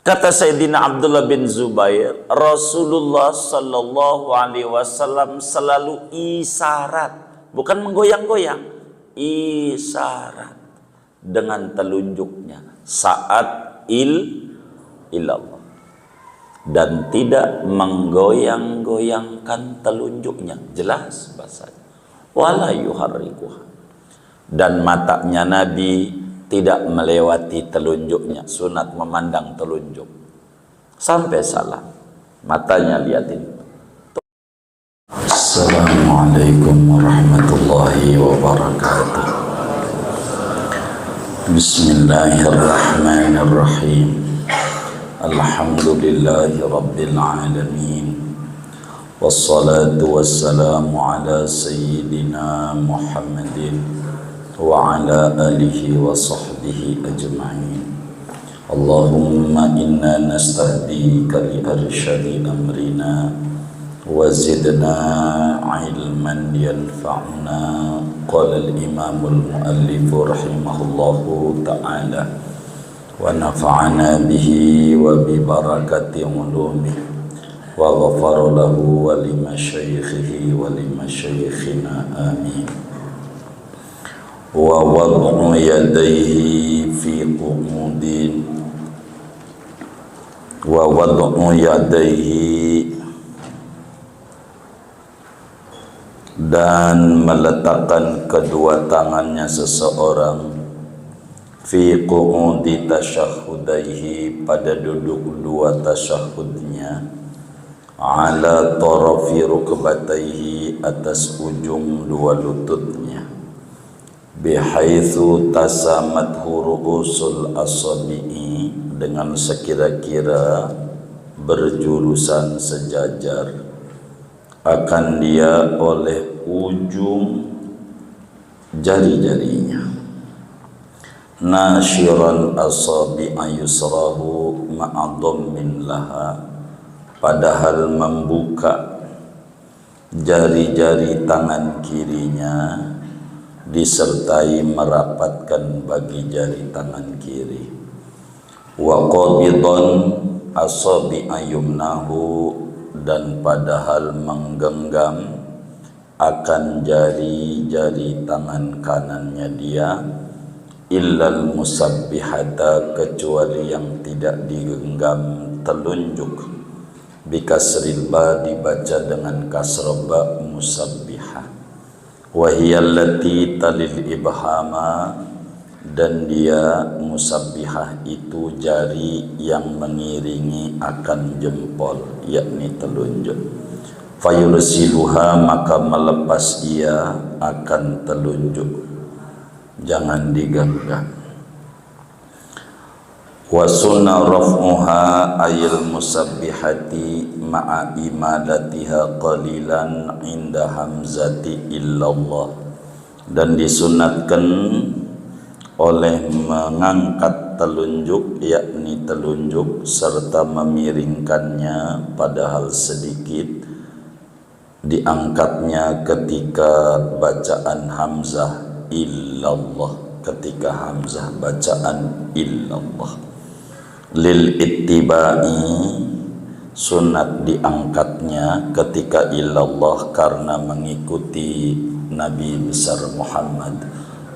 Kata Sayyidina Abdullah bin Zubair, Rasulullah Sallallahu Alaihi Wasallam selalu isyarat, bukan menggoyang-goyang, isyarat dengan telunjuknya saat ilallah, dan tidak menggoyang-goyangkan telunjuknya. Jelas bahasanya. Wala yuharrikuha. Dan matanya Nabi tidak melewati telunjuknya. Sunat memandang telunjuk sampai salam, matanya liatin. Assalamualaikum warahmatullahi wabarakatuh. Bismillahirrahmanirrahim. Alhamdulillahi rabbil alamin. Wassalatu wassalamu ala sayyidina Muhammadin wa ala alihi wa sahbihi ajma'in. Allahumma inna nastahdika li arsyadi amrina wa zidna ilman yanfa'una. Qala al-imamul muallif rahimahullahu ta'ala wa nafa'ana bihi wa bi barakati ulumihi wa ghafara lahu wa li masyaikhihi wa li masyaikhina amin. Wa wad'u yadayhi fi qu'udin wa wad'u yadayhi, dan meletakkan kedua tangannya seseorang fi qu'udi tasyahhudaihi, pada duduk dua tasyahudnya, ala tarafi rukbataihi, atas ujung dua lututnya, bihaitsu tasamathu ru'usul asabi'i, dengan sekira-kira berjurusan sejajar akan dia oleh ujung jari-jarinya. Nasyiral asabi'a yusrahu ma'adhammin laha, padahal membuka jari-jari tangan kirinya disertai merapatkan bagi jari tangan kiri. Wa qabidan asabi'a yumnahu, dan padahal menggenggam akan jari-jari tangan kanannya dia, illal musabbihata, kecuali yang tidak digenggam telunjuk, bikasril ba, dibaca dengan kasrah ba, musabbihah. Wahiyallati talil ibhama, dan dia musabbihah itu jari yang mengiringi akan jempol, yakni telunjuk. Fayursiluha, maka melepas ia akan telunjuk, jangan digenggam. Wa sunna raf'uha ayil musabbihati ma'a imadatiha qalilan inda hamzati illallah, dan disunatkan oleh mengangkat telunjuk, yakni telunjuk, serta memiringkannya padahal sedikit, diangkatnya ketika bacaan hamzah illallah, ketika hamzah bacaan illallah. Lil ittiba'i, sunat diangkatnya ketika illallah karena mengikuti Nabi besar Muhammad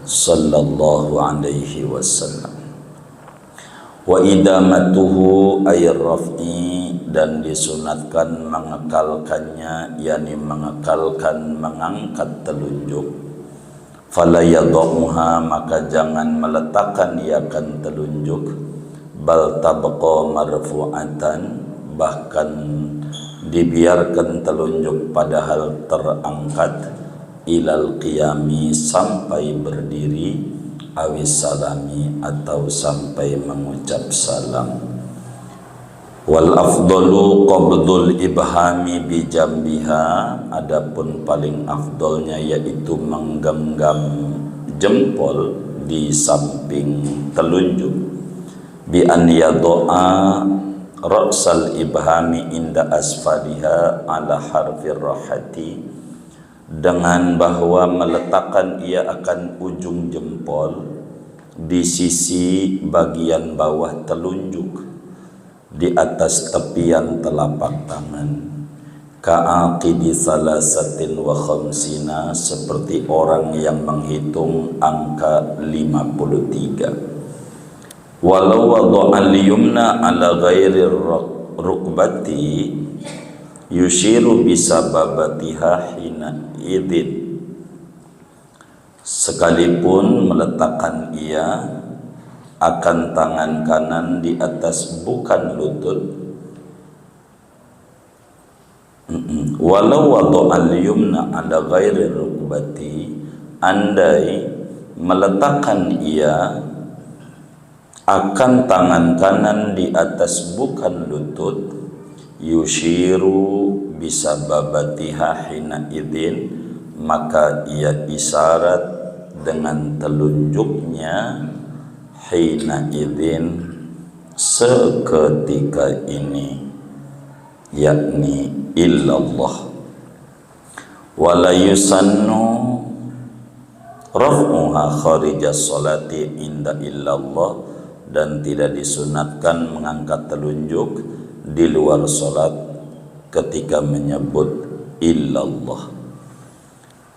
sallallahu alaihi wasallam. Wa idamatuhu ayr raf'i, dan disunatkan mengekalkannya, yakni mengekalkan mengangkat telunjuk. Fala yadhuha, maka jangan meletakkan ia akan telunjuk, bal tabqa marfu'atan, bahkan dibiarkan telunjuk padahal terangkat, ilal qiyami, sampai berdiri, awis salami, atau sampai mengucap salam. Wal afdalu qabdul ibhami bi jambiha, adapun paling afdolnya yaitu menggenggam jempol di samping telunjuk, bi an yadu'a ra'sal ibhami inda asfaliha ala harfir rahati, dengan bahwa meletakkan ia akan ujung jempol di sisi bagian bawah telunjuk, di atas tepian telapak tangan, ka'aqidi salasatin wa khamsina, seperti orang yang menghitung angka 53. Walau wada'al yumna ala ghairi rukbati yushiru bisababatiha hina idin, sekalipun meletakkan ia akan tangan kanan di atas bukan lutut. Walau wada'al yumna ala ghairi rukbati, andai meletakkan ia akan tangan kanan di atas bukan lutut, yushiru bisababatiha hina idin, maka ia isyarat dengan telunjuknya hina idin, seketika ini, yakni illallah. Wala yusannu raf'uha kharijas salati inda illallah, dan tidak disunatkan mengangkat telunjuk di luar salat ketika menyebut illallah.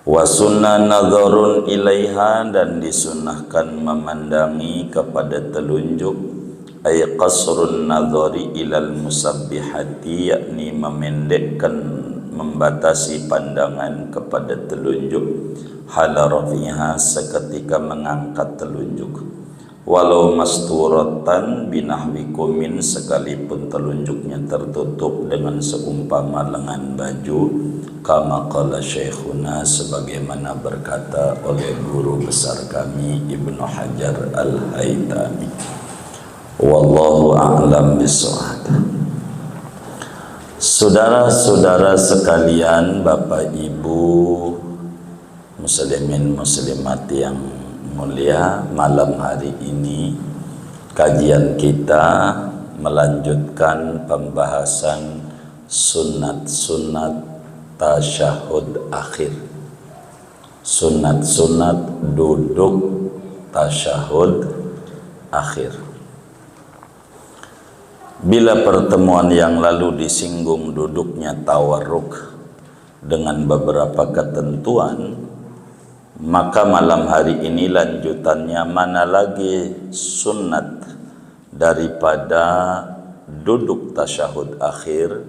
Wa sunnah nadharun ilaiha, dan disunahkan memandangi kepada telunjuk, ay qasrun nadhari ilal musabbihati, yakni memendekkan, membatasi pandangan kepada telunjuk, hala rafiha, seketika mengangkat telunjuk. Walau masturatan binahwi kumin, sekalipun telunjuknya tertutup dengan seumpama lengan baju, kama qala syekhuna, sebagaimana berkata oleh guru besar kami Ibnu Hajar Al-Haytami. Wallahu a'lam bishawab. Saudara-saudara sekalian, Bapak Ibu muslimin muslimat yang mulia, malam hari ini kajian kita melanjutkan pembahasan sunat-sunat tasyahud akhir, sunat-sunat duduk tasyahud akhir. Bila pertemuan yang lalu disinggung duduknya tawarruk dengan beberapa ketentuan, maka malam hari ini lanjutannya, mana lagi sunnat daripada duduk tasyahud akhir,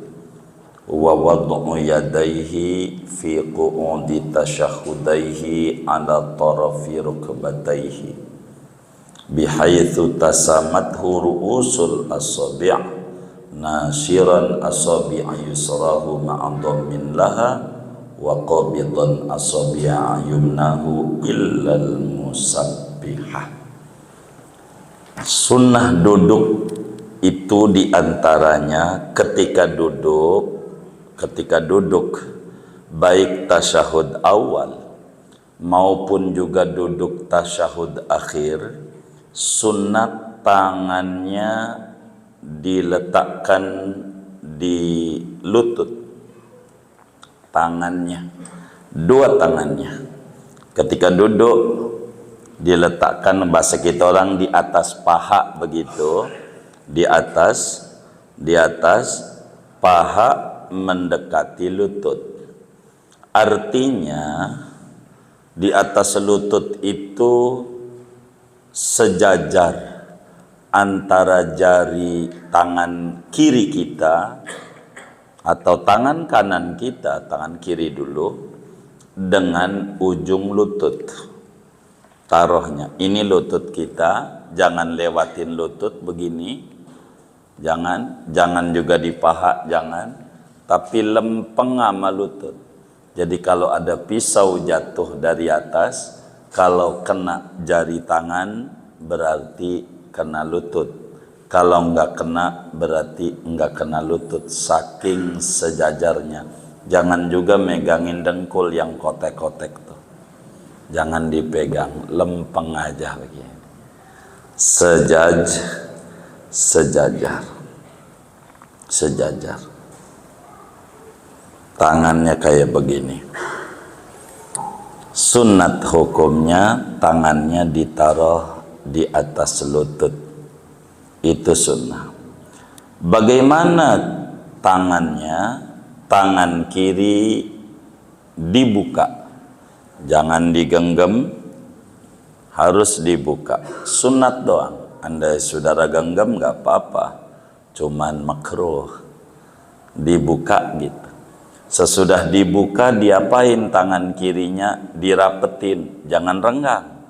wa wad'u yadaihi fi qu'udi tasyahudaihi ala tarafi rukbataihi bihaitsu tasamathu ru'usul asabi' nasiran asabi'a yusrahu ma'a dhammin laha wa qabidan asabi'a yumnahu illal musabbihah. Sunnah duduk itu diantaranya ketika duduk baik tasyahud awal maupun juga duduk tasyahud akhir, sunnat tangannya diletakkan di lutut, tangannya, dua tangannya ketika duduk diletakkan, bahasa kita orang, di atas paha, begitu, di atas paha mendekati lutut. Artinya di atas lutut itu sejajar antara jari tangan kiri kita atau tangan kanan kita, tangan kiri dulu, dengan ujung lutut. Taruhnya, ini lutut kita, jangan lewatin lutut begini, jangan juga di paha, jangan, tapi lempeng sama lutut. Jadi kalau ada pisau jatuh dari atas, kalau kena jari tangan berarti kena lutut. Kalau enggak kena berarti enggak kena lutut, saking sejajarnya. Jangan juga megangin dengkul yang kotek-kotek tuh. Jangan dipegang, lempeng aja begini. Sejajar. Tangannya kayak begini. Sunnat hukumnya tangannya ditaruh di atas lutut. Itu sunnah. Bagaimana tangannya? Tangan kiri dibuka, jangan digenggam, harus dibuka. Sunat doang. Andai saudara genggam nggak apa-apa, cuman makruh. Dibuka gitu. Sesudah dibuka, diapain tangan kirinya? Dirapetin, jangan renggang.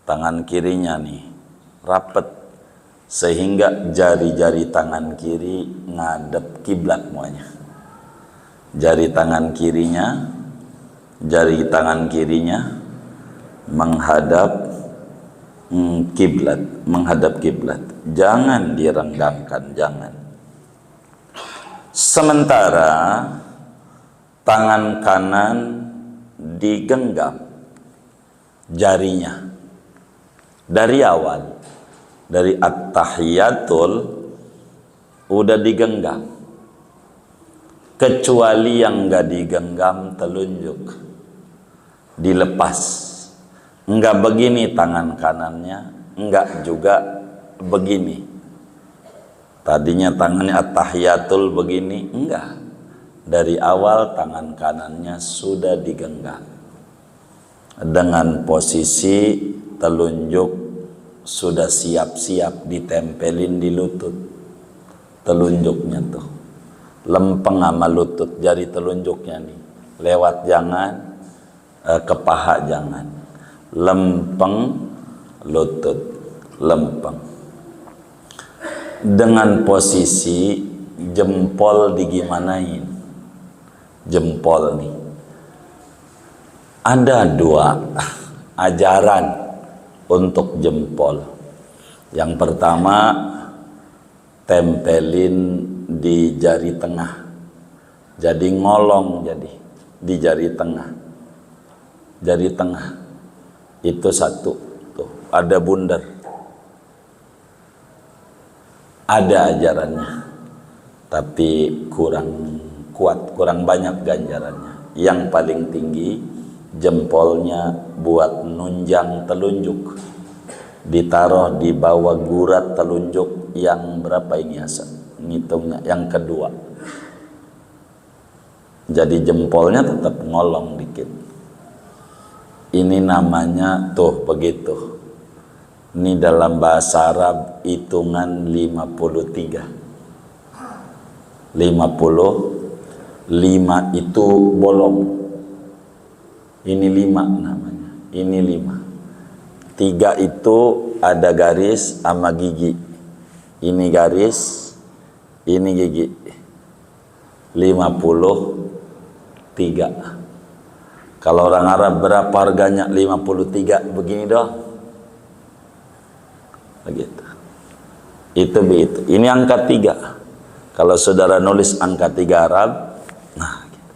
Tangan kirinya nih rapet sehingga jari-jari tangan kiri ngadep kiblat semuanya. Jari tangan kirinya menghadap kiblat, jangan direnggangkan, jangan. Sementara tangan kanan digenggam jarinya dari awal, dari at-tahiyatul udah digenggam. Kecuali yang enggak digenggam telunjuk, dilepas. Enggak begini tangan kanannya, enggak juga begini. Tadinya tangannya at-tahiyatul begini, enggak. Dari awal tangan kanannya sudah digenggam. Dengan posisi telunjuk sudah siap-siap ditempelin di lutut. Telunjuknya tuh lempeng sama lutut, jari telunjuknya nih lewat, jangan ke paha, jangan, lempeng lutut, lempeng. Dengan posisi jempol digimanain? Jempol nih ada dua ajaran untuk jempol. Yang pertama, tempelin di jari tengah, jadi ngolong, jadi di jari tengah. Jari tengah itu satu tuh, ada bundar, ada ajarannya, tapi kurang kuat, kurang banyak ganjarannya. Yang paling tinggi jempolnya buat nunjang telunjuk, ditaruh di bawah gurat telunjuk yang berapa ini asal ngitungnya, yang kedua. Jadi jempolnya tetap ngolong dikit. Ini namanya tuh begitu. Ini dalam bahasa Arab hitungan 53. 55 itu bolong. Ini 5 namanya. Ini 5. 3 itu ada garis sama gigi. Ini garis, ini gigi. 53. Kalau orang Arab berapa harganya? 53 begini doang. Begitu. Itu begitu. Ini angka 3. Kalau saudara nulis angka 3 Arab, nah gitu.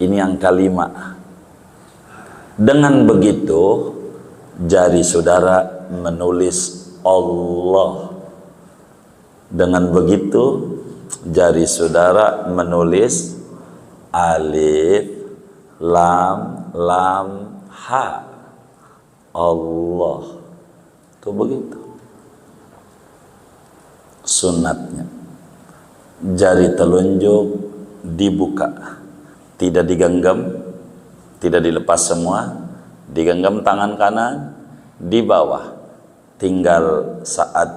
Ini angka 5. Dengan begitu jari saudara menulis Allah. Dengan begitu jari saudara menulis alif, lam, ha, Allah. Tuh begitu sunatnya. Jari telunjuk dibuka, tidak digenggam, tidak dilepas semua, digenggam tangan kanan di bawah. Tinggal saat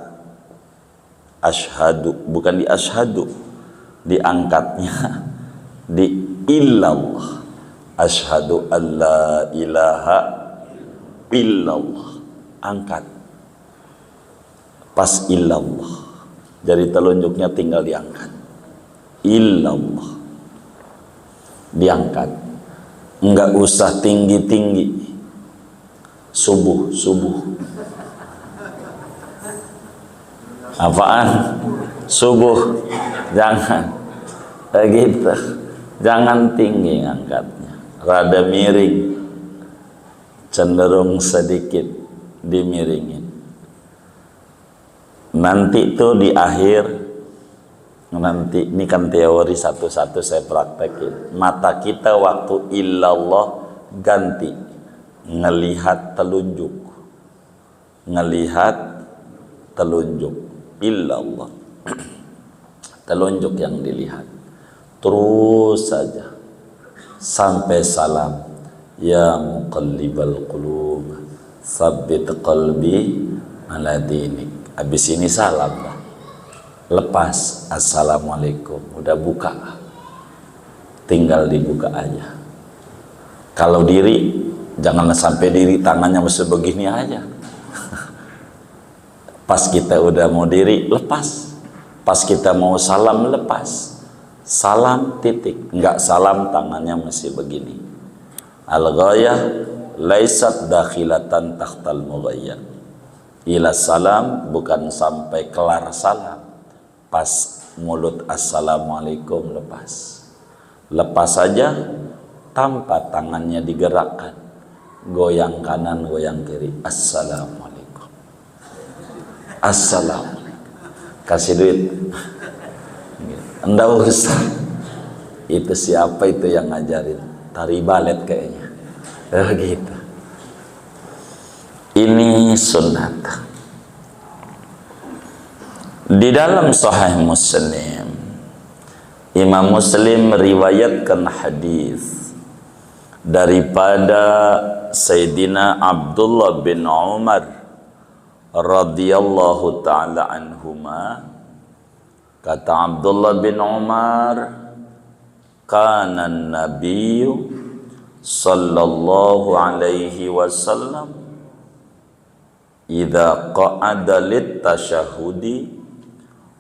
asyhadu, bukan di asyhadu, diangkatnya di illallah. Asyhadu an la ilaha illallah, angkat pas illallah, jari telunjuknya tinggal diangkat, illallah diangkat, enggak usah tinggi-tinggi. Subuh apaan? Subuh jangan begitu, jangan tinggi angkatnya, rada miring, cenderung sedikit dimiringin. Nanti tuh di akhir, nanti ini kan teori satu-satu saya praktekin. Mata kita waktu illallah ganti ngelihat telunjuk, ngelihat telunjuk illallah. telunjuk yang dilihat. Terus saja sampai salam. Ya muqallibal qulub, tsabbit qalbi ala dinik. Habis ini salam lah. Lepas assalamualaikum, udah buka. Tinggal dibuka aja. Kalau diri, jangan sampai diri tangannya masih begini aja. Pas kita udah mau diri, lepas. Pas kita mau salam, lepas. Salam titik, enggak salam tangannya masih begini. Al-ghayah laisat dakhilatan tahtal mughayyar. Ila salam bukan sampai kelar salam. Pas mulut assalamualaikum lepas. Lepas saja tanpa tangannya digerakkan, goyang kanan goyang kiri, assalamualaikum, assalamualaikum, kasih duit, enggak usah. Itu siapa itu yang ngajarin? Tari balet kayaknya, gitu. Ini sunat. Di dalam Sahih Muslim, Imam Muslim meriwayatkan hadis daripada Sayyidina Abdullah bin Umar radhiyallahu ta'ala anhuma. Kata Abdullah bin Umar, kana an-nabiyyu sallallahu alaihi wasallam idza qa'ada lit-tashahhudi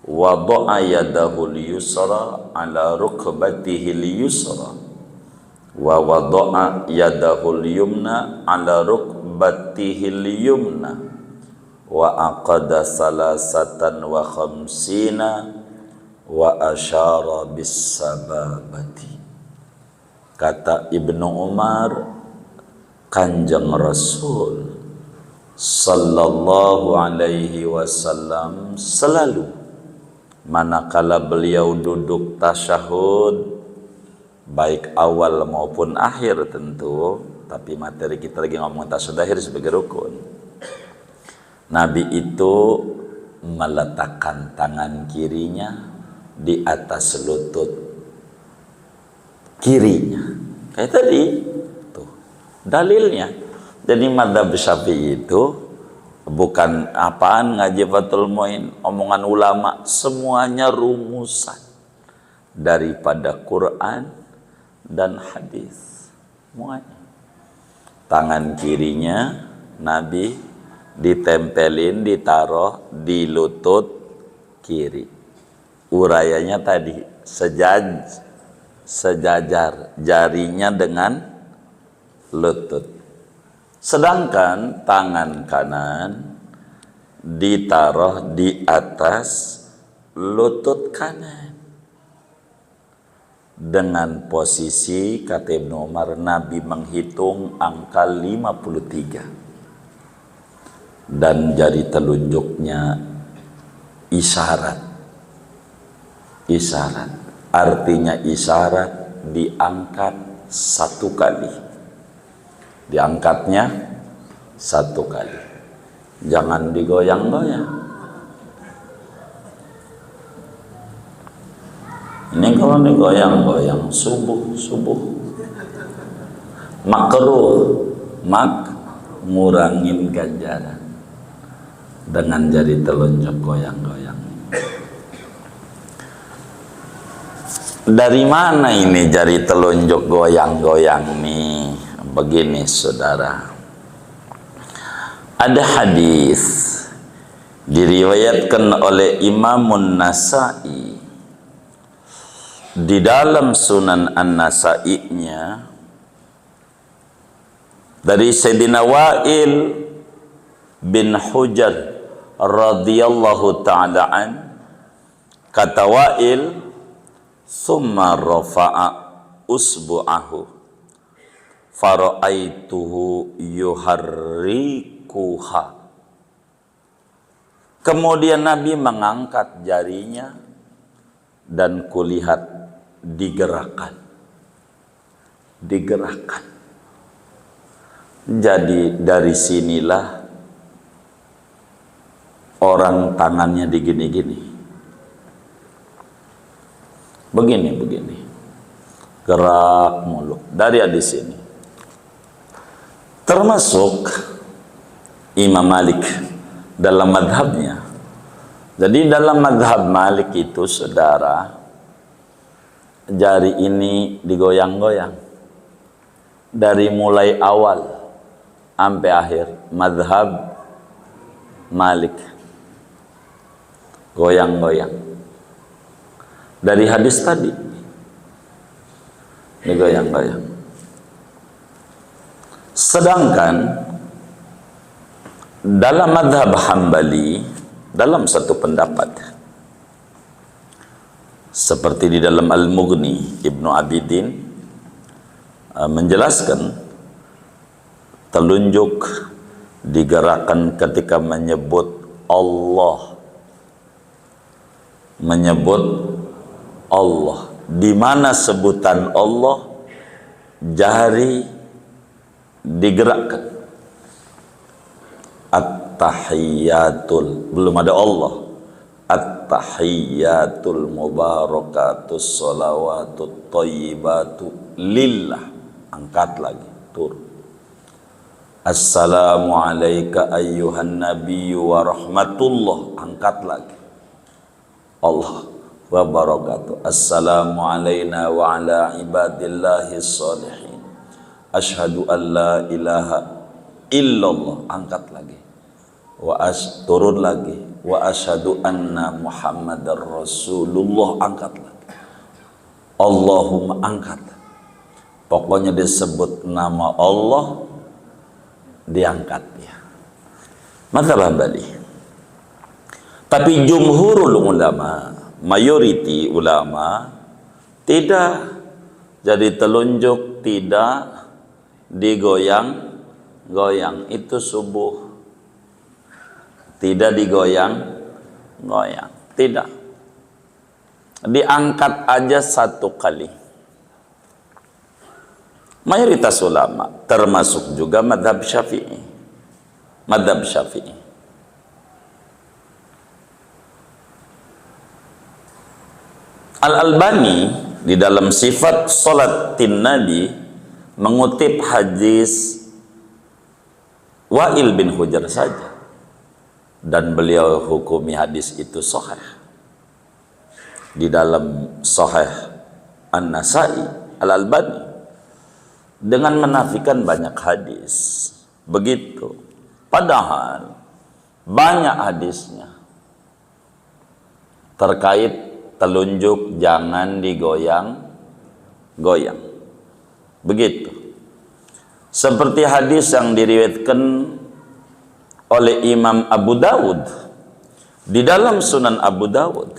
wada'a yadahu al-yusra ala rukbatihi al-yusra wa wada'a yadahu al-yumna ala rukbatihi al-yumna wa aqada salasatan wa khamsina wa asyara bis-sababati. Kata Ibnu Umar, Kanjeng Rasul sallallahu alaihi wasallam selalu manakala beliau duduk tasyahud, baik awal maupun akhir tentu, tapi materi kita lagi ngomong tasyahud akhir sebagai rukun. Nabi itu meletakkan tangan kirinya di atas lutut kirinya. Kayak tadi tuh dalilnya. Jadi madzhab Syafi'i itu bukan apaan ngaji Fathul Muin, omongan ulama, semuanya rumusan daripada Quran dan hadis. Semuanya. Tangan kirinya Nabi ditempelin, ditaruh di lutut kiri. Urayanya tadi sejajar jarinya dengan lutut. Sedangkan tangan kanan ditaruh di atas lutut kanan. Dengan posisi, kata Ibnu Umar, Nabi menghitung angka 53. Dan jari telunjuknya isyarat. Isyarat. Artinya isyarat diangkat satu kali. Diangkatnya satu kali. Jangan digoyang-goyang. Ini kalau digoyang-goyang subuh makruh, ngurangin ganjaran dengan jari telunjuk goyang-goyang. Dari mana ini jari telunjuk goyang-goyang nih? Begini saudara, ada hadis diriwayatkan oleh Imamun Nasa'i di dalam Sunan An-Nasa'i-nya dari Sayyidina Wa'il bin Hujr radhiyallahu ta'ala an. Kata Wa'il, summa rafa'a usbu'ahu fara'aituhu yuharrikuha. Kemudian Nabi mengangkat jarinya dan kulihat digerakkan. Jadi dari sinilah orang tangannya digini-gini. begini. Gerak mulu dari hadis ini. Termasuk Imam Malik dalam madhabnya. Jadi dalam madhab Malik itu, saudara, jari ini digoyang-goyang dari mulai awal sampai akhir. Madhab Malik goyang-goyang dari hadis tadi digoyang-goyang. Sedangkan dalam madhab Hambali, dalam satu pendapat seperti di dalam Al-Mughni, Ibnu Abidin menjelaskan telunjuk digerakkan ketika menyebut Allah, di mana sebutan Allah jari digerakkan. At-tahiyyatul, belum ada Allah. At-tahiyyatul mubarakatus sholawatut thayyibatu lillah, angkat lagi, turun. Assalamu alayka ayyuhan nabiyyu wa rahmatullah, angkat lagi, Allah wa barakatuh. Assalamu alayna wa ala ibadillahi sholihin, asyhadu an la ilaha illallah, angkat lagi, turun lagi, wa asyhadu anna muhammadar rasulullah, angkat lagi, Allahumma, angkat. Pokoknya disebut nama Allah, diangkat ya. Mazhab Hambali. Tapi jumhurul ulama, mayoriti ulama, tidak. Jadi telunjuk tidak digoyang-goyang, itu subuh. Tidak digoyang-goyang, tidak. Diangkat aja satu kali. Mayoritas ulama, termasuk juga madhab Syafi'i. Madhab Syafi'i. Al-Albani di dalam sifat salatin Nabi mengutip hadis Wa'il bin Hujr saja, dan beliau hukumi hadis itu sahih. Di dalam Sahih An-Nasai, Al-Albani dengan menafikan banyak hadis. Begitu. Padahal banyak hadisnya terkait telunjuk jangan digoyang-goyang. Begitu. Seperti hadis yang diriwayatkan oleh Imam Abu Dawud di dalam Sunan Abu Dawud,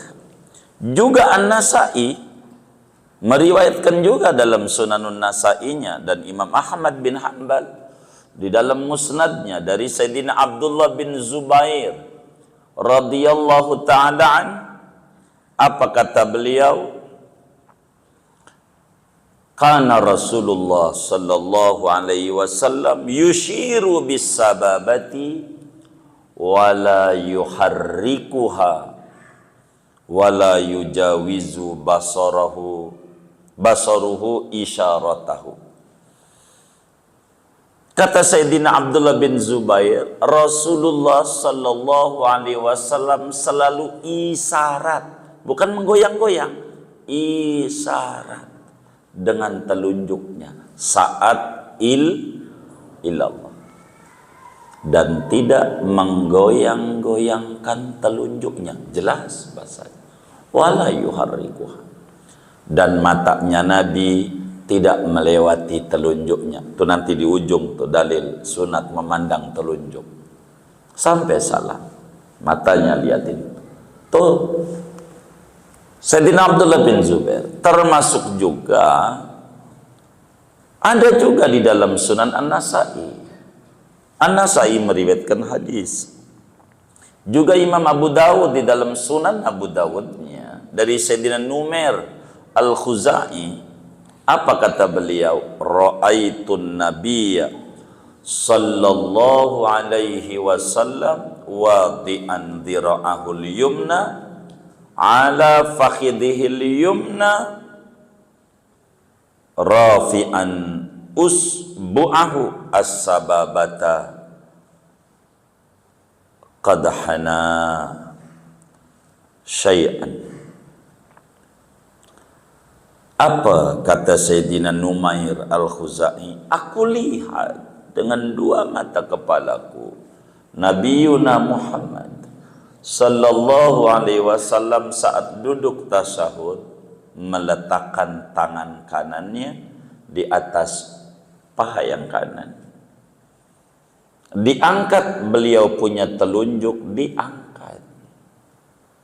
juga An-Nasai meriwayatkan juga dalam Sunanun Nasainya, dan Imam Ahmad bin Hanbal di dalam Musnadnya dari Sayyidina Abdullah bin Zubair radhiyallahu ta'ala an. Apa kata beliau? Kana Rasulullah sallallahu alaihi wasallam yushiru bis sababati wala yuharrikuha wala yujawizu basaruhu isyaratahu. Kata Sayyidina Abdullah bin Zubair, Rasulullah sallallahu alaihi wasallam selalu isyarat, bukan menggoyang-goyang, isyarat dengan telunjuknya saat ilallah, dan tidak menggoyang-goyangkan telunjuknya. Jelas bahasanya. Wala yuharrikuha, dan matanya Nabi tidak melewati telunjuknya. Itu nanti di ujung tuh dalil sunat memandang telunjuk sampai salam, matanya liatin tuh. Sayyidina Abdullah bin Zubair. Termasuk juga ada juga di dalam Sunan An-Nasai. An-Nasai meriwayatkan hadis. Juga Imam Abu Dawud di dalam Sunan Abu Dawudnya dari Sayyidina Numair Al-Khuzai. Apa kata beliau? Ra'aitun nabiyya sallallahu alaihi wasallam wadi'an dhira'ahul yumna ala fakhidihil yumna rafi'an usbu'ahu as-sababata qadhana syai'an. Apa kata Sayyidina Numair Al-Khuzai? Aku lihat dengan dua mata kepalaku Nabiuna Muhammad sallallahu alaihi wasallam saat duduk tasyahud meletakkan tangan kanannya di atas paha yang kanan. Diangkat beliau punya telunjuk, diangkat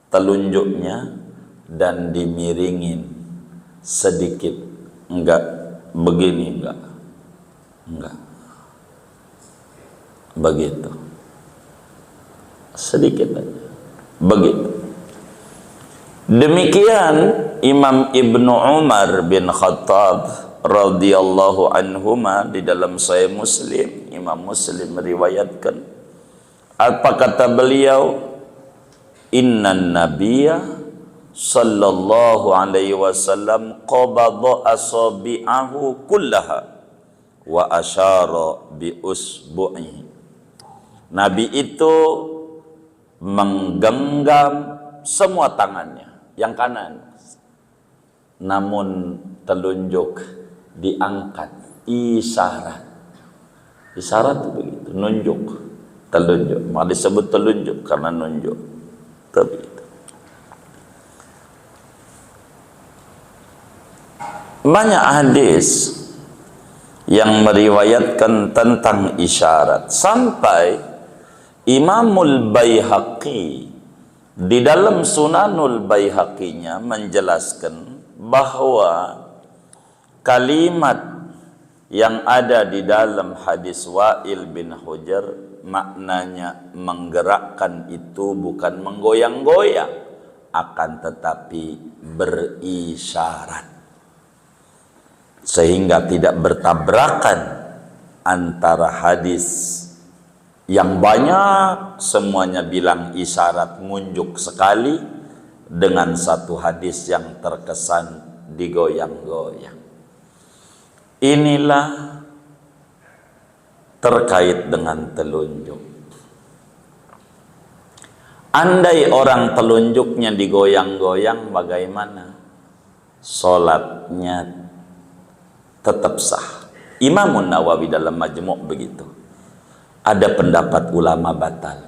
telunjuknya dan dimiringin sedikit, enggak begini, enggak begitu, sedikit aja begitu. Demikian Imam Ibnu Umar bin Khattab radhiyallahu anhuma di dalam Sahih Muslim, Imam Muslim meriwayatkan, apa kata beliau? Innan nabiyya sallallahu alaihi wasallam qabada asabi'ahu kullaha wa asyara bi usbu'ihi. Nabi itu menggenggam semua tangannya yang kanan, namun telunjuk diangkat, isyarat itu begitu, nunjuk, telunjuk, malah disebut telunjuk karena nunjuk. Tapi banyak hadis yang meriwayatkan tentang isyarat, sampai Imamul Baihaqi di dalam Sunanul Baihaqi-nya menjelaskan bahwa kalimat yang ada di dalam hadis Wa'il bin Hujr maknanya menggerakkan itu bukan menggoyang-goyang, akan tetapi berisyarat, sehingga tidak bertabrakan antara hadis yang banyak semuanya bilang isyarat ngunjuk sekali dengan satu hadis yang terkesan digoyang-goyang. Inilah terkait dengan telunjuk. Andai orang telunjuknya digoyang-goyang, bagaimana? Salatnya tetap sah. Imam Nawawi dalam Majmu' begitu. Ada pendapat ulama batal.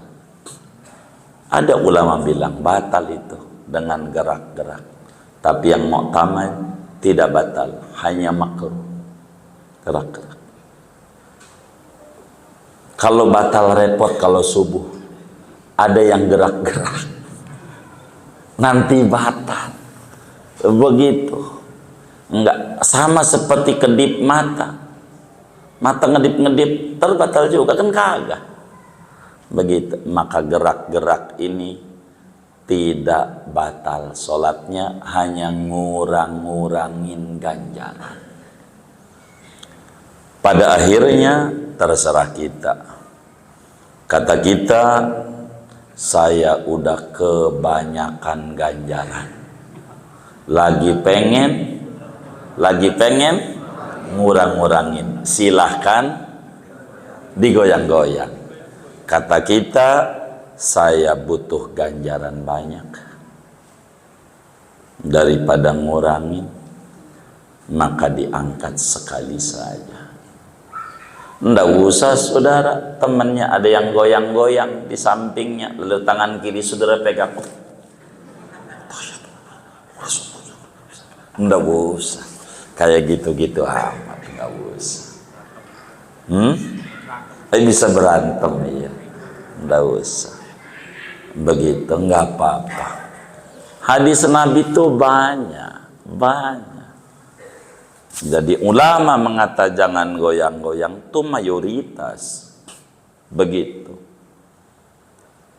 Ada ulama bilang batal itu dengan gerak-gerak. Tapi yang mu'tamad tidak batal, hanya makruh. Gerak-gerak. Kalau batal repot kalau subuh. Ada yang gerak-gerak. Nanti batal. Begitu. Enggak, sama seperti kedip mata. Mata ngedip-ngedip terbatal juga kan kagak. Begitu, maka gerak-gerak ini tidak batal sholatnya, hanya ngurang-ngurangin ganjaran. Pada akhirnya terserah kita. Kata kita, saya udah kebanyakan ganjaran. Lagi pengen ngurang-ngurangin, silahkan digoyang-goyang. Kata kita, saya butuh ganjaran banyak daripada ngurangin, maka diangkat sekali saja. Nggak usah saudara, temannya ada yang goyang-goyang di sampingnya, lalu tangan kiri saudara pegang. Nggak usah kayak gitu-gitu amat, nggak usah. Bisa berantem ya, nggak usah begitu, nggak apa-apa. Hadis Nabi itu banyak. Jadi ulama mengata jangan goyang-goyang itu mayoritas begitu.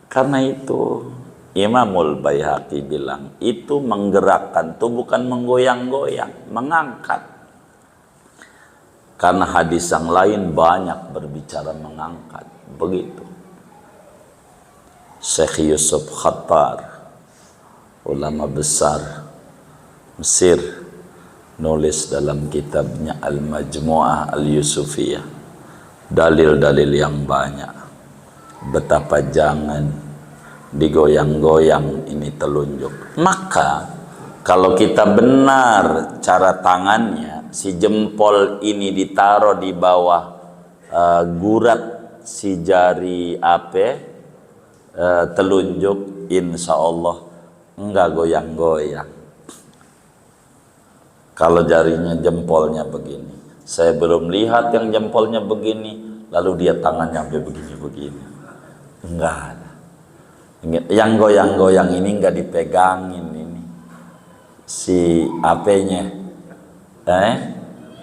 Karena itu Imamul Baihaqi bilang itu menggerakkan, itu bukan menggoyang-goyang, mengangkat. Karena hadis yang lain banyak berbicara mengangkat, begitu. Syekh Yusuf Khattar ulama besar Mesir, nulis dalam kitabnya Al-Majmu'ah Al-Yusufiyah dalil-dalil yang banyak betapa jangan digoyang-goyang ini telunjuk. Maka kalau kita benar cara tangannya, si jempol ini ditaruh di bawah gurat si jari telunjuk, insya Allah enggak goyang-goyang. Kalau jarinya jempolnya begini, saya belum lihat yang jempolnya begini lalu dia tangannya sampai begini-begini, enggak ada. Yang goyang-goyang ini enggak dipegangin ini si apenya,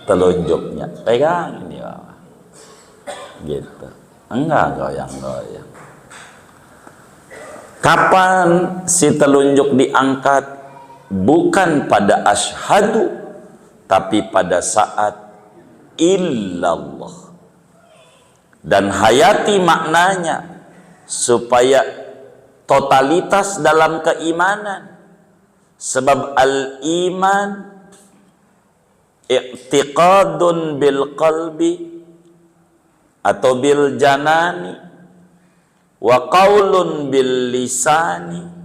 telunjuknya pegangin ya, gitu, enggak goyang-goyang. Kapan si telunjuk diangkat? Bukan pada asyhadu, tapi pada saat illallah. Dan hayati maknanya supaya totalitas dalam keimanan. Sebab al-iman i'tiqadun bil qalbi atau bil janani wa qaulun bil lisani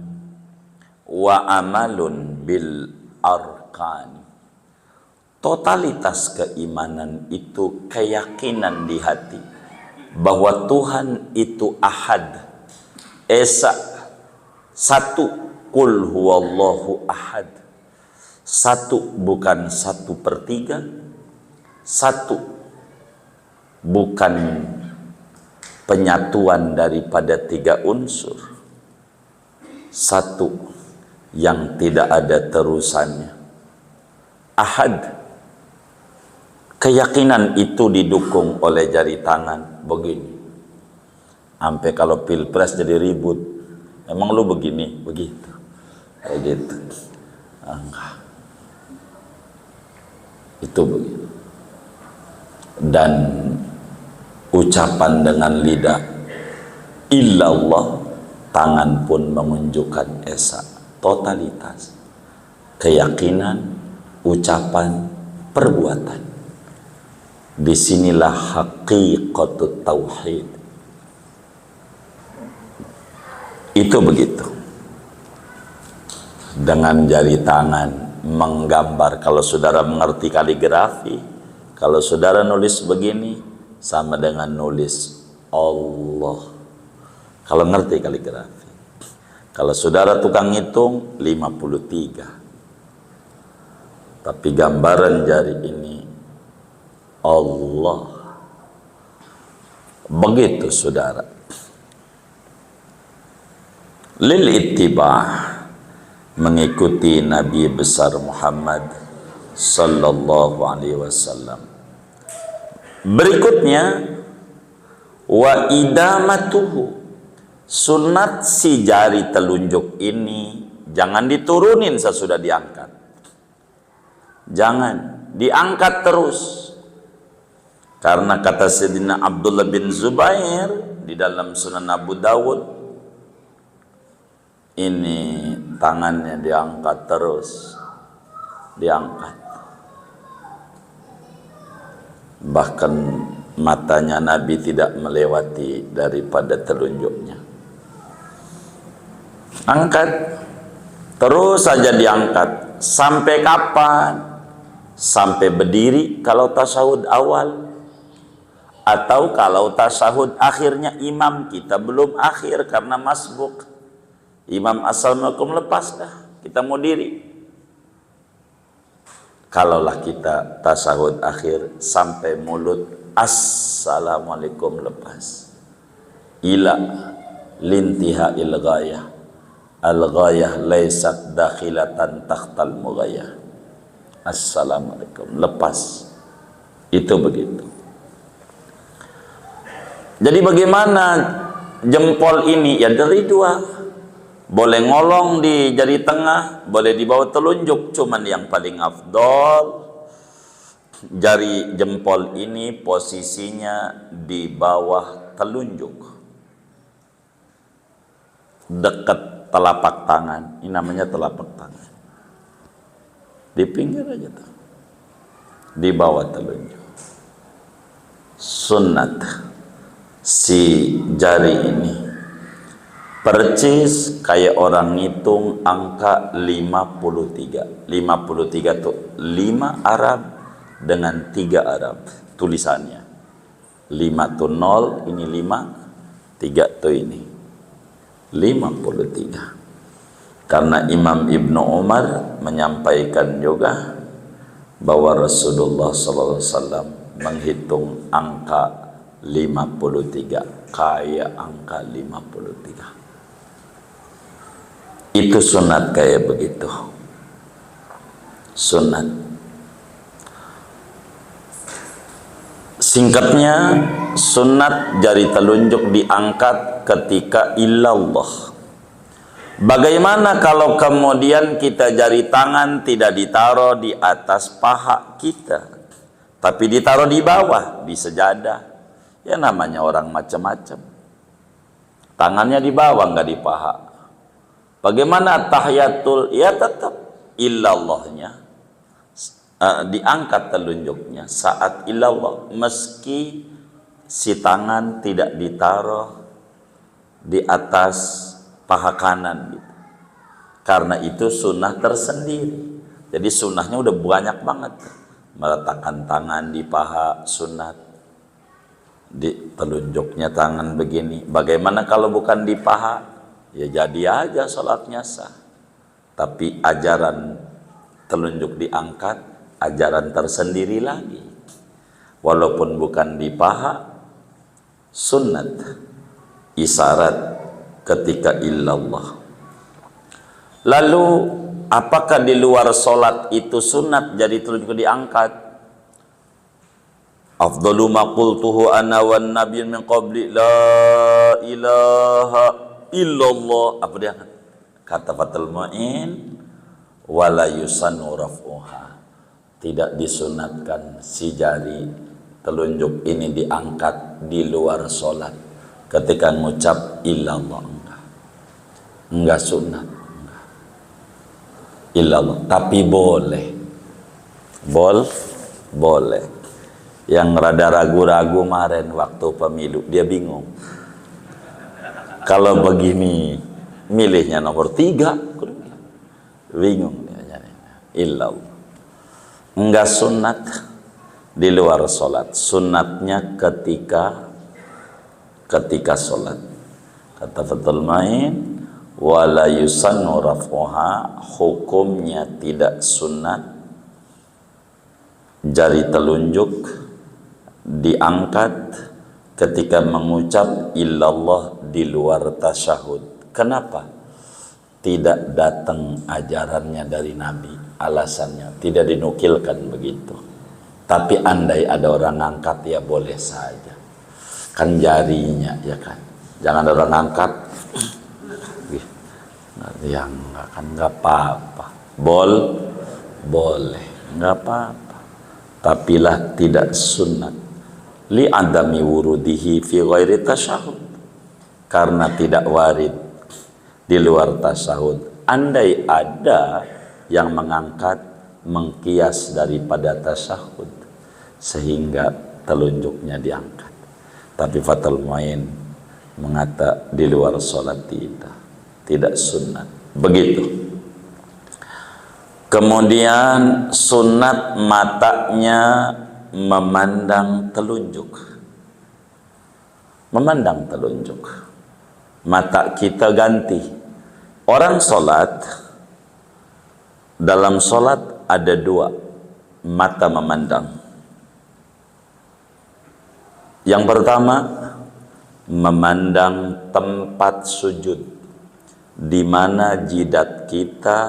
wa amalun bil arkani. Totalitas keimanan itu keyakinan di hati bahwa Tuhan itu ahad, esa, satu, qul huwallahu ahad, satu, bukan 1/3, satu, bukan penyatuan daripada 3 unsur, satu yang tidak ada terusannya, ahad. Keyakinan itu didukung oleh jari tangan begini. Sampai kalau pilpres jadi ribut, emang lu begini, begitu, kayak gitu. Enggak. Itu begitu. Dan ucapan dengan lidah illallah, tangan pun menunjukkan esa, totalitas keyakinan, ucapan, perbuatan. Disinilah haqiqatut tauhid. Itu begitu. Dengan jari tangan menggambar. Kalau saudara mengerti kaligrafi, kalau saudara nulis begini sama dengan nulis Allah. Kalau ngerti kaligrafi. Kalau saudara tukang hitung 53. Tapi gambaran jari ini Allah. Begitu saudara. Lil ittibah, mengikuti Nabi besar Muhammad sallallahu alaihi wasallam. Berikutnya wa idamatuhu, sunat si jari telunjuk ini jangan diturunin sesudah diangkat. Jangan diangkat terus. Karena kata Sayyidina Abdullah bin Zubair di dalam Sunan Abu Dawud, ini tangannya diangkat terus, diangkat. Bahkan matanya Nabi tidak melewati daripada telunjuknya. Angkat, terus saja diangkat. Sampai kapan? Sampai berdiri kalau tasyahud awal, atau kalau tasyahud akhirnya imam kita belum akhir karena masbuk. Imam assalamualaikum lepas dah, kita mau diri. Kalaulah kita tasyahud akhir sampai mulut assalamualaikum lepas, ila lintiha il ghayah, al ghayah laysat dakhilatan takhtal mughayah. Assalamualaikum lepas, itu begitu. Jadi bagaimana jempol ini? Ya dari dua, boleh ngolong di jari tengah, boleh di bawah telunjuk. Cuman yang paling afdol jari jempol ini posisinya di bawah telunjuk, dekat telapak tangan. Ini namanya telapak tangan. Di pinggir aja tuh. Di bawah telunjuk. Sunnat si jari ini. Percis kayak orang ngitung angka 53. 53 tuh 5 Arab dengan 3 Arab tulisannya. 5 tuh 0, ini 5, 3 tuh ini. 53. Karena Imam Ibnu Umar menyampaikan juga bahwa Rasulullah SAW menghitung angka 53, kayak angka 53. Itu sunat kayak begitu. Sunat. Singkatnya, sunat jari telunjuk diangkat ketika illallah. Bagaimana kalau kemudian kita jari tangan tidak ditaruh di atas paha kita, tapi ditaruh di bawah, di sejadah? Ya namanya orang macam-macam. Tangannya di bawah, nggak di paha. Bagaimana tahiyatul? Ya tetap illallahnya diangkat telunjuknya saat illallah, meski si tangan tidak ditaruh di atas paha kanan gitu. Karena itu sunnah tersendiri. Jadi sunnahnya udah banyak banget. Meletakkan tangan di paha sunnat, di telunjuknya tangan begini. Bagaimana kalau bukan di paha? Ya jadi aja sholatnya sah. Tapi ajaran telunjuk diangkat, ajaran tersendiri lagi. Walaupun bukan di paha, sunnat, isyarat ketika illallah. Lalu apakah di luar sholat itu sunat jadi telunjuk diangkat? Afdalu ma qultuhu ana wan nabiyyin min qabli la ilaha illallah. Apa dia? Kata Fathul Mu'in, wala yusannu raf'uha. Tidak disunatkan si jari telunjuk ini diangkat di luar sholat ketika mengucap illallah. Enggak sunat, enggak. Illallah, tapi boleh. Boleh. Yang rada ragu-ragu kemarin waktu pemilu, dia bingung. Kalau begini milihnya nomor 3, bingung dia. Illallah. Enggak sunat di luar sholat. Sunatnya ketika sholat. Kata Fathul Mu'in, wala yusannu raf'uha, hukumnya tidak sunat jari telunjuk diangkat ketika mengucap illallah di luar tasyahud. Kenapa? Tidak datang ajarannya dari Nabi. Alasannya tidak dinukilkan begitu. Tapi andai ada orang angkat, ya boleh saja. Kan jarinya, ya kan. Jangan orang angkat yang nggak apa-apa. Boleh, nggak apa-apa. Tapilah tidak sunat. Li adami wurudihi fi ghairi tasyahud. Karena tidak warid di luar tasyahud. Andai ada yang mengangkat, mengkias daripada tasyahud sehingga telunjuknya diangkat. Tapi Fathul Mu'in mengata di luar sholat tidak sunat. Begitu. Kemudian sunat matanya memandang telunjuk. Memandang telunjuk. Mata kita ganti. Orang sholat, dalam sholat ada 2 mata memandang. Yang pertama, memandang tempat sujud, di mana jidat kita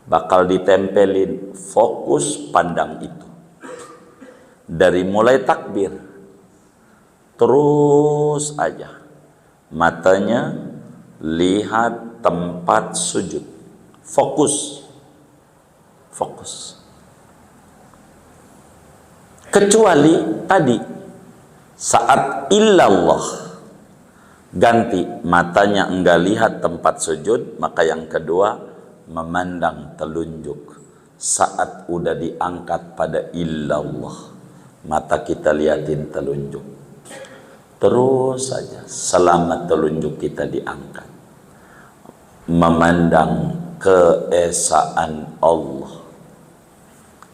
bakal ditempelin. Fokus pandang itu dari mulai takbir terus aja, matanya lihat tempat sujud, fokus. Kecuali tadi saat illallah, Ganti, matanya enggak lihat tempat sujud, maka yang kedua memandang telunjuk. Saat udah diangkat pada illallah, mata kita liatin telunjuk. Terus saja selama telunjuk kita diangkat. Memandang keesaan Allah,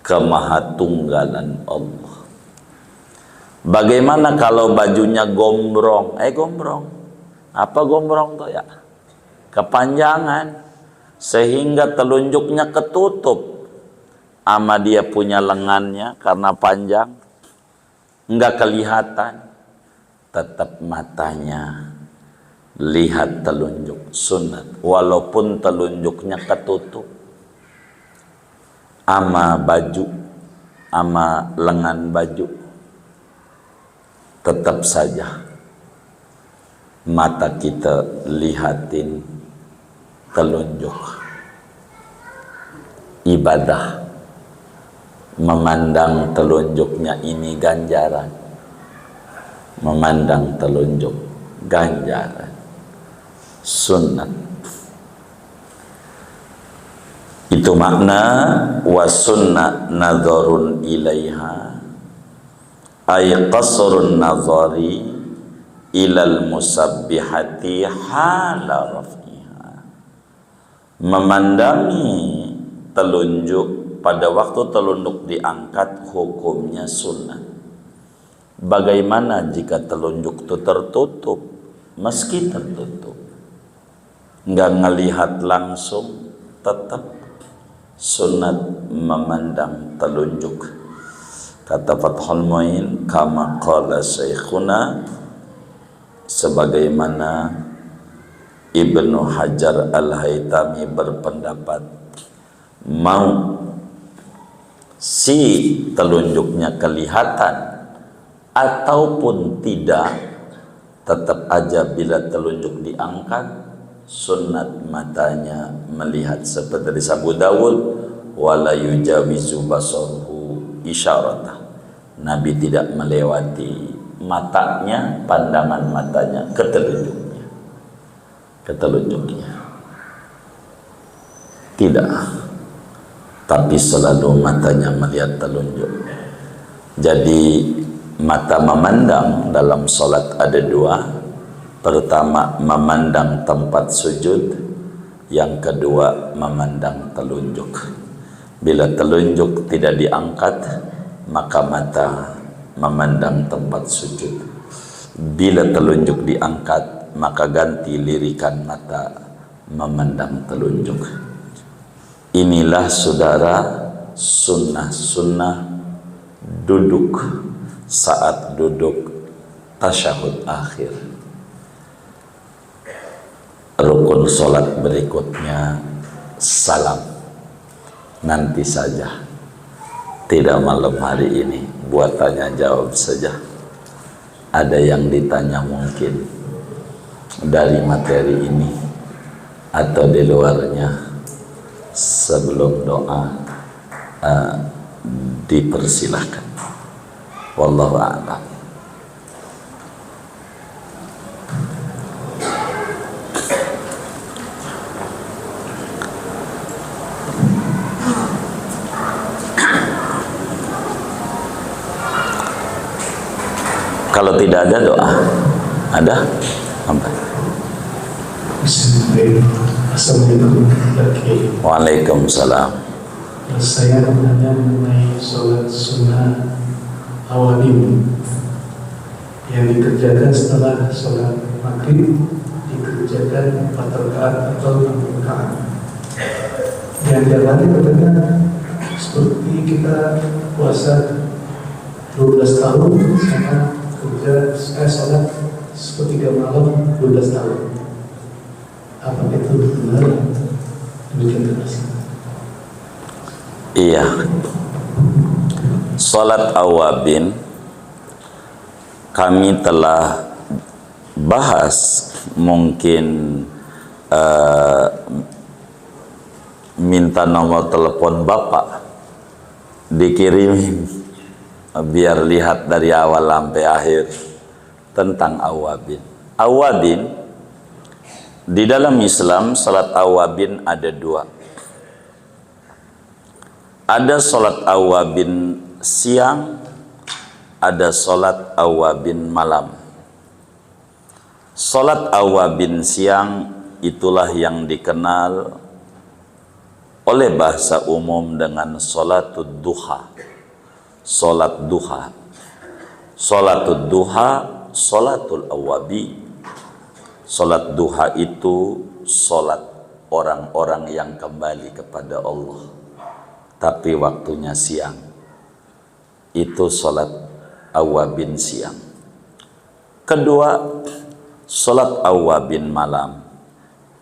kemahatunggalan Allah. Bagaimana kalau bajunya gombrong? Gombrong. Apa gombrong tuh ya? Kepanjangan. Sehingga telunjuknya ketutup sama dia punya lengannya karena panjang. Enggak kelihatan. Tetap matanya lihat telunjuk sunat. Walaupun telunjuknya ketutup sama baju, sama lengan baju. Tetap saja mata kita lihatin telunjuk. Ibadah memandang telunjuknya ini ganjaran. Memandang telunjuk ganjaran, sunnat. Itu makna wa sunnah nadharun ilaiha ay qasrun nadhari ilal musabbihati hala raf'iha. Memandangi telunjuk pada waktu telunjuk diangkat hukumnya sunnah. Bagaimana jika telunjuk itu tertutup? Meski tertutup, nggak ngelihat langsung, tetap sunat memandang telunjuk. Kata Fathul Mu'in, kama qala syekhuna, sebagaimana Ibnu Hajar Al-Haytami berpendapat, mau si telunjuknya kelihatan ataupun tidak, tetap aja bila telunjuk diangkat, sunat matanya melihat. Seperti dari Abu Dawud, wala yujawizu basaruhu isyaratah, Nabi tidak melewati matanya, pandangan matanya ke telunjuknya tidak, tapi selalu matanya melihat telunjuk. Jadi mata memandang dalam sholat ada dua. Pertama memandang tempat sujud, yang kedua memandang telunjuk. Bila telunjuk tidak diangkat, maka mata memandang tempat sujud. Bila telunjuk diangkat, maka ganti lirikan mata memandang telunjuk. Inilah saudara sunnah-sunnah duduk saat duduk tasyahud akhir. Rukun sholat berikutnya salam. Nanti saja, tidak malam hari ini, buat tanya jawab saja. Ada yang ditanya mungkin dari materi ini atau di luarnya, sebelum doa dipersilahkan. Wallahu a'lam. Kalau tidak ada doa, ada apa? Assalamualaikum. Waalaikumsalam. Saya menanya mengenai sholat sunnah awabin yang dikerjakan setelah sholat maghrib, dikerjakan 4 rakaat atau 6 rakaat. Yang jalannya katanya seperti kita puasa 12 tahun sama kerja sholat sepertiga malam 12 tahun. Apa itu benar? Demikian terus. Iya. Salat awabin kami telah bahas, mungkin minta nomor telepon Bapak dikirimin biar lihat dari awal sampai akhir tentang awabin. Awabin, di dalam Islam salat awabin ada dua. Ada salat awabin siang, ada salat awabin malam. Salat awabin siang itulah yang dikenal oleh bahasa umum dengan salatud duha. Salat duha. Salatud duha, salatul awabi. Salat duha itu salat orang-orang yang kembali kepada Allah, tapi waktunya siang. Itu salat awabin siang. Kedua, salat awabin malam.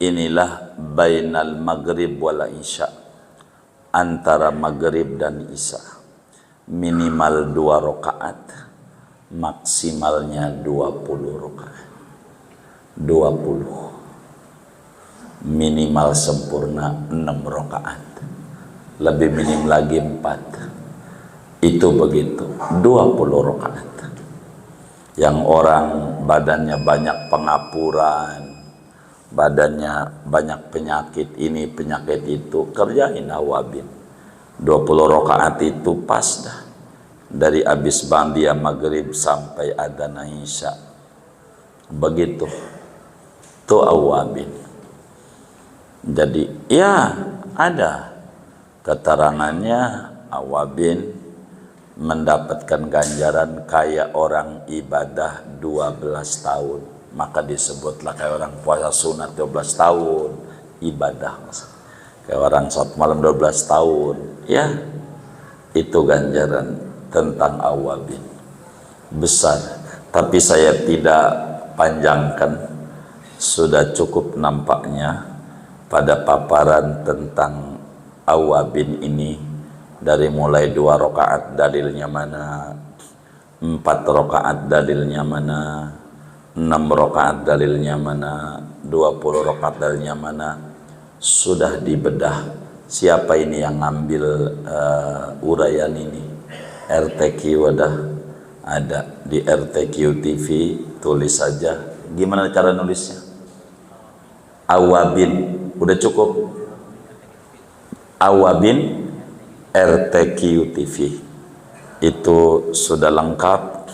Inilah bainal maghrib wal isya, antara maghrib dan isya. Minimal 2 rakaat, maksimalnya 20 rakaat. 20. Minimal sempurna 6 rakaat. Lebih minim lagi 4. Itu begitu, 20 rakaat. Yang orang badannya banyak pengapuran, badannya banyak penyakit ini, penyakit itu, kerjain awabin. 20 rakaat itu pas dah. Dari habis bandia maghrib sampai adzan isya. Begitu. Itu awabin. Jadi ya ada keterangannya awabin mendapatkan ganjaran kayak orang ibadah 12 tahun. Maka disebutlah kayak orang puasa sunat 12 tahun ibadah. Kayak orang sholat malam 12 tahun. Ya, itu ganjaran tentang awabin. Besar. Tapi saya tidak panjangkan. Sudah cukup nampaknya pada paparan tentang awabin ini. Dari mulai 2 rakaat dalilnya mana, 4 rakaat dalilnya mana, 6 rakaat dalilnya mana, 20 rakaat dalilnya mana, sudah dibedah. Siapa ini yang ngambil uraian ini? RTQ ada di RTQ TV, tulis saja. Gimana cara nulisnya? Awabin, udah cukup. Awabin RTQ TV itu sudah lengkap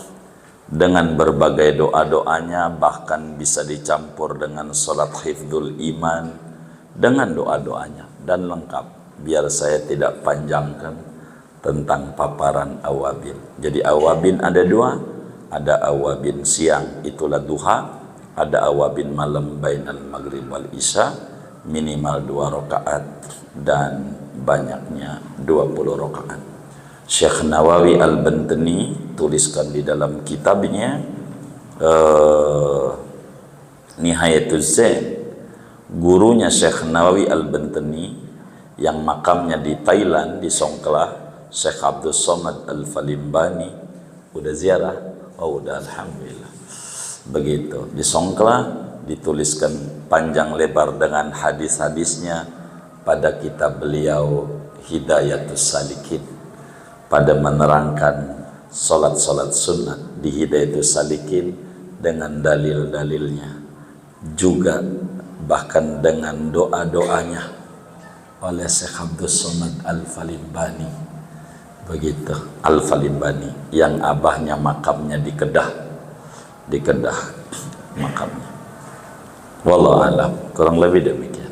dengan berbagai doa-doanya, bahkan bisa dicampur dengan salat hifdzul iman dengan doa-doanya, dan lengkap. Biar saya tidak panjangkan tentang paparan awabin. Jadi awabin ada 2, ada awabin siang itulah duha, ada awabin malam bainal maghrib wal isya, minimal 2 rakaat dan banyaknya 20 rakaat. Syekh Nawawi Al-Bantani tuliskan di dalam kitabnya Nihayatuz Zain, gurunya Syekh Nawawi Al-Bantani yang makamnya di Thailand, di Songkhla, Syekh Abdul Somad Al-Falimbani. Udah ziarah? Oh udah, alhamdulillah. Begitu, di Songkhla dituliskan panjang lebar dengan hadis-hadisnya pada kitab beliau Hidayatus Salikin, pada menerangkan solat-solat sunnah di Hidayatus Salikin dengan dalil-dalilnya, juga bahkan dengan doa-doanya oleh Syekh Abdul Somad Al-Falimbani. Begitu, Al-Falimbani yang abahnya makamnya di Kedah, makamnya. Wallahu a'lam, kurang lebih demikian.